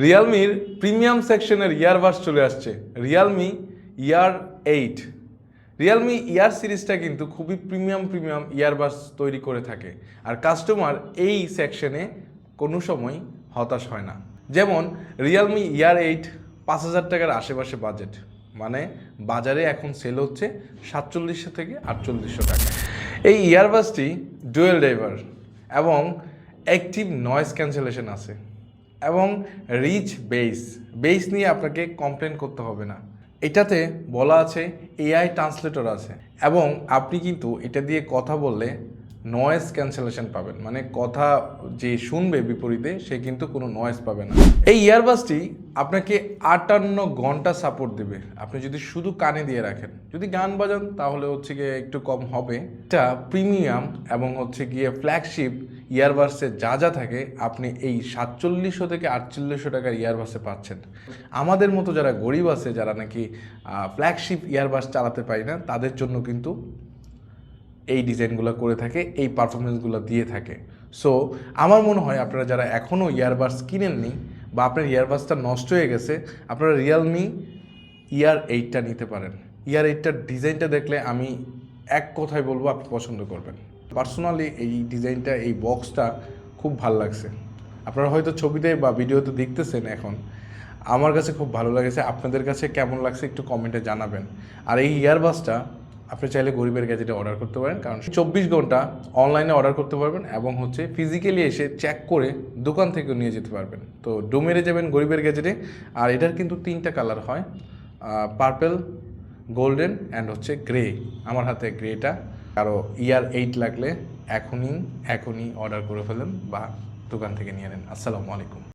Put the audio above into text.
রিয়েলমির premium সেকশনের earbuds চলে আসছে রিয়েলমি ইয়ার 8। রিয়েলমি ইয়ার সিরিজটা কিন্তু খুবই প্রিমিয়াম ইয়ারবাডস তৈরি করে থাকে, আর কাস্টমার এই সেকশনে কোনো সময় হতাশ হয় না। যেমন রিয়েলমি ইয়ার 8 5,000 টাকার আশেপাশে বাজেট, মানে বাজারে এখন সেল হচ্ছে 4700 থেকে 4800 টাকা। এই ইয়ারবাডসটি ডুয়েল ড্রাইভার এবং অ্যাক্টিভ নয়েজ ক্যান্সেলেশন আছে এবং রিচ বেস নিয়ে আপনাকে কমপ্লেন করতে হবে না। এটাতে বলা আছে এআই ট্রান্সলেটর আছে এবং আপনি কিন্তু এটা দিয়ে কথা বললে নয়েজ ক্যান্সেলেশন পাবেন, মানে কথা যে শুনবে বিপরীতে সে কিন্তু কোনো নয়েজ পাবে না। এই ইয়ারবাডসটি আপনাকে 58 ঘন্টা সাপোর্ট দেবে আপনি যদি শুধু কানে দিয়ে রাখেন। যদি গান বাজান তাহলে হচ্ছে গিয়ে একটু কম হবে। এটা প্রিমিয়াম এবং হচ্ছে গিয়ে ফ্ল্যাগশিপ ইয়ারবাডসে যা থাকে আপনি এই 4700 থেকে 4800 টাকার ইয়ারবাডসে পাচ্ছেন। আমাদের মতো যারা গরিব আছে, যারা নাকি ফ্ল্যাগশিপ ইয়ারবাডস চালাতে পারি না, তাদের জন্য কিন্তু এই ডিজাইনগুলো করে থাকে, এই পারফরমেন্সগুলো দিয়ে থাকে। সো আমার মনে হয় আপনারা যারা এখনও ইয়ারবাডস কিনেননি বা আপনার ইয়ারবাডসটা নষ্ট হয়ে গেছে, আপনারা রিয়েলমি ইয়ার 8টা নিতে পারেন। ইয়ার 8টার ডিজাইনটা দেখলে আমি এক কথায় বলবো আপনি পছন্দ করবেন। পার্সোনালি এই ডিজাইনটা, এই বক্সটা খুব ভালো লাগছে। আপনারা হয়তো ছবিতে বা ভিডিওতে দেখতেছেন এখন, আমার কাছে খুব ভালো লাগছে। আপনাদের কাছে কেমন লাগছে একটু কমেন্টে জানাবেন। আর এই ইয়ারবাডসটা আপনি চাইলে গরিবের গ্যাজেটে অর্ডার করতে পারেন, কারণ 24 ঘন্টা অনলাইনে অর্ডার করতে পারবেন এবং হচ্ছে ফিজিক্যালি এসে চেক করে দোকান থেকেও নিয়ে যেতে পারবেন। তো ডোমেরে যাবেন গরিবের গ্যাজেটে। আর এটার কিন্তু 3টা কালার হয়, পার্পেল, গোল্ডেন অ্যান্ড হচ্ছে গ্রে। আমার হাতে গ্রেটা। আরও ইয়ার 8 লাগলে এখনই অর্ডার করে ফেলেন বা দোকান থেকে নিয়ে নেন। আসসালামু আলাইকুম।